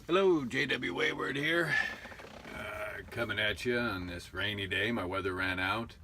Hello, JW Wayward here. Coming at you on this rainy day. My weather ran out.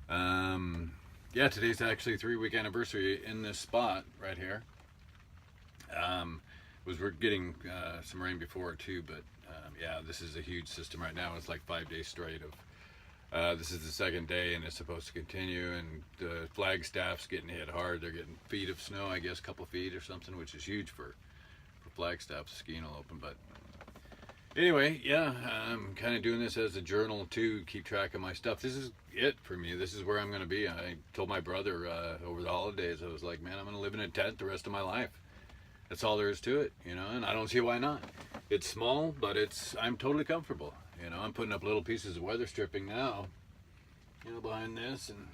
Yeah, today's actually 3 week anniversary in this spot right here. We're getting some rain before too, but yeah, this is a huge system right now. It's like 5 days straight of. This is the second day, and it's supposed to continue. And the Flagstaff's getting hit hard. They're getting feet of snow, I guess, a couple feet or something, which is huge for Flagstaff. Skiing will open, but anyway, yeah, I'm kind of doing this as a journal to keep track of my stuff. This is it for me. This is where I'm going to be. I told my brother over the holidays, I was like, man, I'm going to live in a tent the rest of my life. That's all there is to it, and I don't see why not. It's small, but I'm totally comfortable. I'm putting up little pieces of weather stripping now, behind this and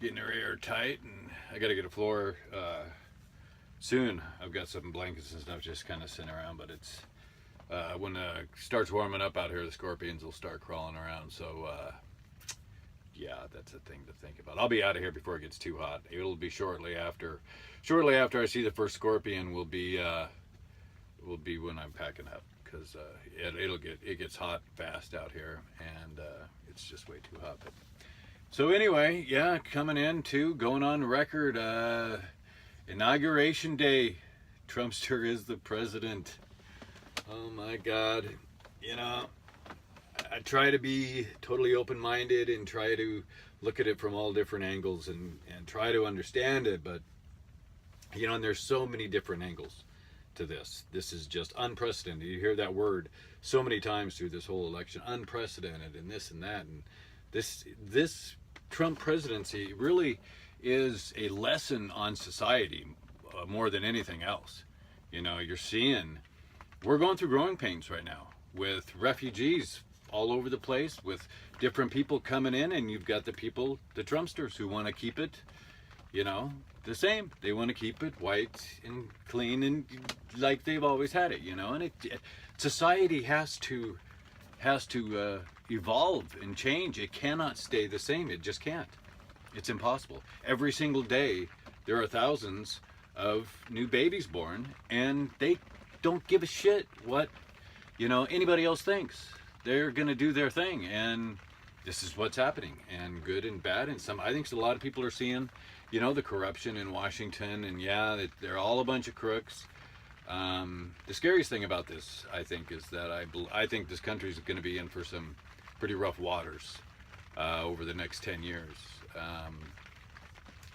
getting her air tight. And I got to get a floor soon. I've got some blankets and stuff just kind of sitting around, but it's when it starts warming up out here, the scorpions will start crawling around. So, yeah, that's a thing to think about. I'll be out of here before it gets too hot. It'll be shortly after. Shortly after I see the first scorpion will be when I'm packing up, because it gets hot fast out here, and it's just way too hot. But, so anyway, yeah, coming in too, going on record. Inauguration day, Trumpster is the president. Oh my God. I try to be totally open-minded and try to look at it from all different angles and try to understand it. But, and there's so many different angles to this. This is just unprecedented. You hear that word so many times through this whole election, unprecedented and this and that. And this Trump presidency really is a lesson on society more than anything else. You're seeing, we're going through growing pains right now with refugees all over the place, with different people coming in, and you've got the Trumpsters who want to keep it, the same. They want to keep it white and clean and like they've always had it, and society has to evolve and change. It cannot stay the same. It just can't. It's impossible. Every single day, there are thousands of new babies born, and they don't give a shit what, anybody else thinks. They're going to do their thing, and this is what's happening, and good and bad. And I think a lot of people are seeing, the corruption in Washington, and yeah, they're all a bunch of crooks. The scariest thing about this, I think, is that I think this country is going to be in for some pretty rough waters over the next 10 years.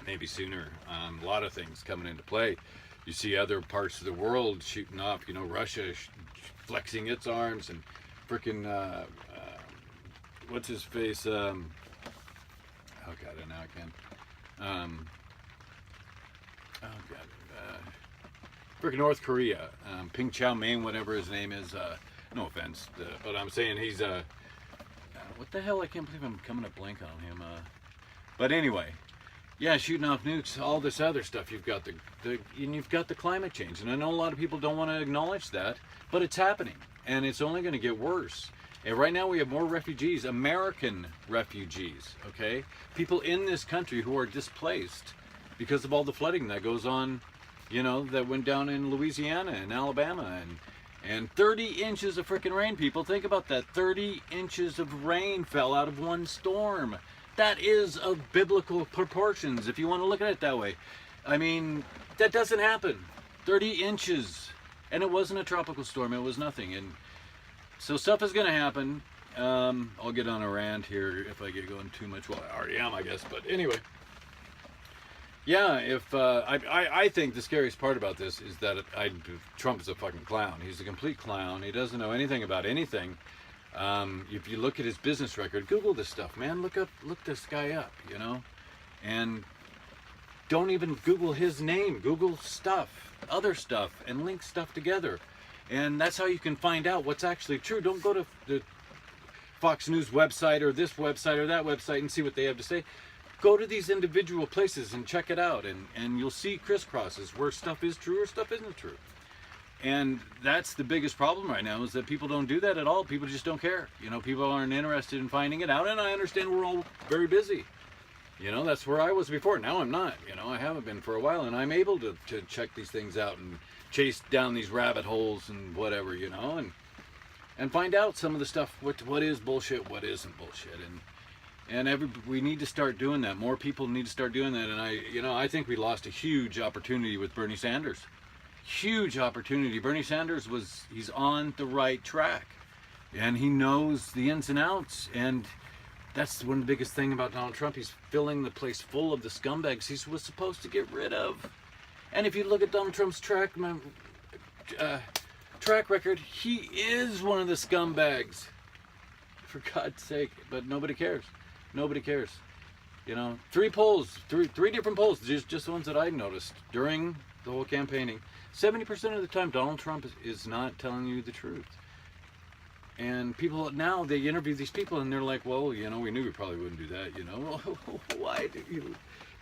Maybe sooner. A lot of things coming into play. You see other parts of the world shooting off. Russia flexing its arms, and freaking what's his face? Oh God, now I can't. Oh God, freaking North Korea, Ping Chow Mein, whatever his name is. No offense, but I'm saying he's what the hell? I can't believe I'm coming up blank on him. But anyway, yeah, shooting off nukes, all this other stuff. You've got you've got the climate change, and I know a lot of people don't want to acknowledge that, but it's happening, and it's only going to get worse. And right now we have more refugees, American refugees, okay? People in this country who are displaced because of all the flooding that goes on, that went down in Louisiana and Alabama, and 30 inches of freaking rain, people. Think about that. 30 inches of rain fell out of one storm. That is of biblical proportions, if you want to look at it that way. I mean, that doesn't happen. 30 inches. And it wasn't a tropical storm. It was nothing. And so stuff is going to happen. I'll get on a rant here if I get going too much. Well, I already am, I guess. But anyway. Yeah, I think the scariest part about this is that Trump is a fucking clown. He's a complete clown. He doesn't know anything about anything. If you look at his business record, Google this stuff, man. Look this guy up, and don't even Google his name. Google stuff, other stuff, and link stuff together. And that's how you can find out what's actually true. Don't go to the Fox News website or this website or that website and see what they have to say. Go to these individual places and check it out, and you'll see crisscrosses where stuff is true or stuff isn't true. And that's the biggest problem right now, is that people don't do that at all. People just don't care. People aren't interested in finding it out, and I understand we're all very busy. You know, that's where I was before. Now I'm not. You know, I haven't been for a while, and I'm able to check these things out and chase down these rabbit holes and whatever, you know, and find out some of the stuff, what is bullshit, what isn't bullshit, and we need to start doing that. More people need to start doing that, and I think we lost a huge opportunity with Bernie Sanders. Huge opportunity. Bernie Sanders he's on the right track, and he knows the ins and outs, and that's one of the biggest thing about Donald Trump. He's filling the place full of the scumbags he was supposed to get rid of. And if you look at Donald Trump's track record, he is one of the scumbags. For God's sake. But nobody cares. Nobody cares. You know, three different polls, just the ones that I noticed during the whole campaigning. 70% of the time, Donald Trump is not telling you the truth. And people now, they interview these people and they're like, well, you know, we knew we probably wouldn't do that, you know. Why do you?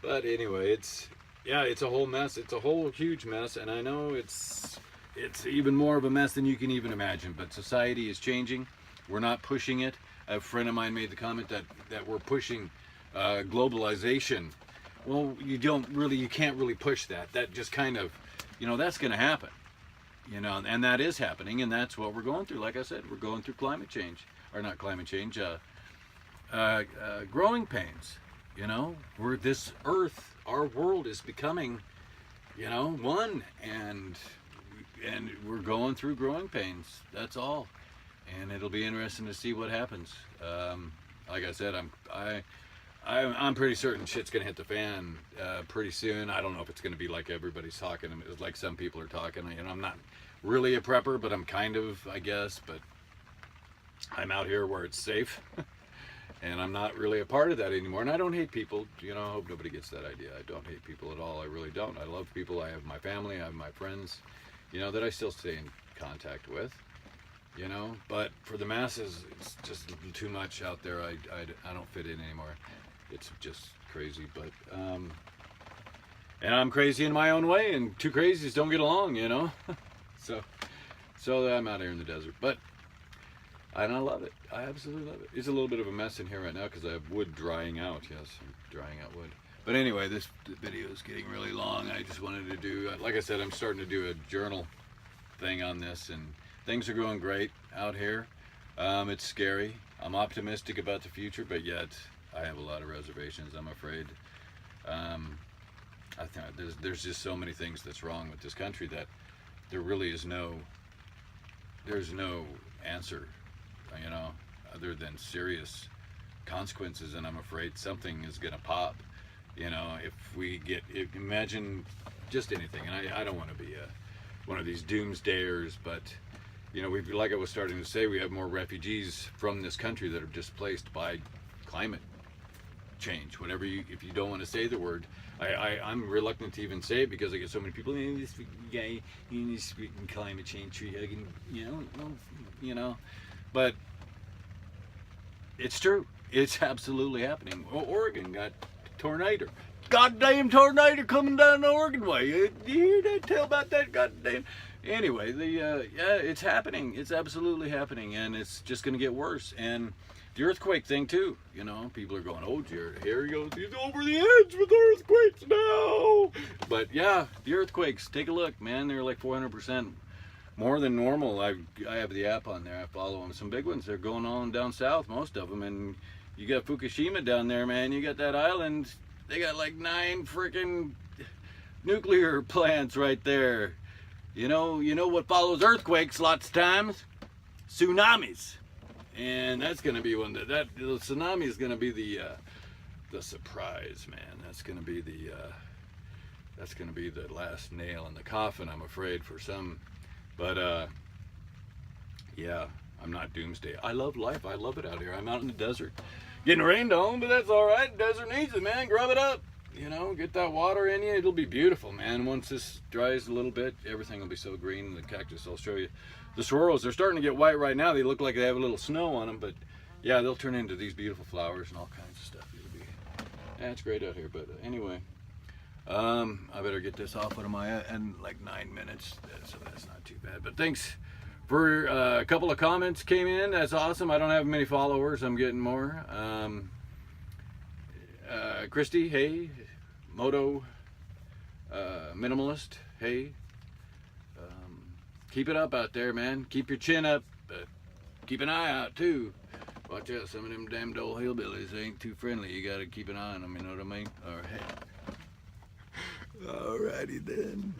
But anyway, it's a whole mess. It's a whole huge mess. And I know it's even more of a mess than you can even imagine. But society is changing. We're not pushing it. A friend of mine made the comment that we're pushing globalization. Well, you can't really push that. That just kind of, you know, that's going to happen. You know, and that is happening, and that's what we're going through. Like I said, we're going through climate change, or not climate change, growing pains. You know, this Earth, our world is becoming, you know, one, and we're going through growing pains. That's all, and it'll be interesting to see what happens. Like I said, I'm pretty certain shit's gonna hit the fan pretty soon. I don't know if it's gonna be like everybody's talking, like some people are talking. You know, I'm not really a prepper, but I'm kind of, I guess. But I'm out here where it's safe, and I'm not really a part of that anymore. And I don't hate people. You know, I hope nobody gets that idea. I don't hate people at all. I really don't. I love people. I have my family. I have my friends. You know, that I still stay in contact with. You know, but for the masses, it's just too much out there. I don't fit in anymore. It's just crazy, but and I'm crazy in my own way, and two crazies don't get along, you know. so I'm out here in the desert, but I love it. I absolutely love it. It's a little bit of a mess in here right now because I have wood drying out. Yes, I'm drying out wood. But anyway, this video is getting really long. I just wanted to do, like I said, I'm starting to do a journal thing on this, and things are going great out here. It's scary. I'm optimistic about the future, but yet I have a lot of reservations, I'm afraid. I think there's just so many things that's wrong with this country that there really is there's no answer, you know, other than serious consequences, and I'm afraid something is gonna pop, you know, imagine just anything, and I don't want to be one of these doomsdayers, but you know, like I was starting to say, we have more refugees from this country that are displaced by climate change. If you don't want to say the word, I'm reluctant to even say it because I get so many people in this guy in this freaking climate change tree hugging, you know, but it's true. It's absolutely happening. Oregon got tornado. Goddamn tornado coming down the Oregon way. You hear that tale about that? Goddamn. Anyway, it's happening. It's absolutely happening, and it's just going to get worse. And the earthquake thing too. You know, people are going, "Oh, dear, here he goes. He's over the edge with earthquakes now." But yeah, the earthquakes. Take a look, man. They're like 400% more than normal. I have the app on there. I follow them. Some big ones. They're going on down south, most of them, and you got Fukushima down there, man. You got that island. They got like 9 freaking nuclear plants right there. You know what follows earthquakes lots of times? Tsunamis. And that's going to be one the tsunami is going to be the surprise, man. That's going to be the last nail in the coffin, I'm afraid, for some. But yeah, I'm not doomsday. I love life. I love it out here. I'm out in the desert. Getting rained on, but that's all right. Desert needs it, man. Grub it up. You know, get that water in you. It'll be beautiful, man. Once this dries a little bit, everything will be so green. The cactus, I'll show you. The swirls, they're starting to get white right now. They look like they have a little snow on them, but yeah, they'll turn into these beautiful flowers and all kinds of stuff. It's great out here. But anyway, I better get this off. What am I at? In like 9 minutes, so that's not too bad. But thanks for a couple of comments came in. That's awesome. I don't have many followers. I'm getting more. Christy, hey. Moto, Minimalist, hey. Keep it up out there, man. Keep your chin up. Keep an eye out, too. Watch out, some of them damned old hillbillies ain't too friendly. You gotta keep an eye on them, you know what I mean? Alright. Alrighty then.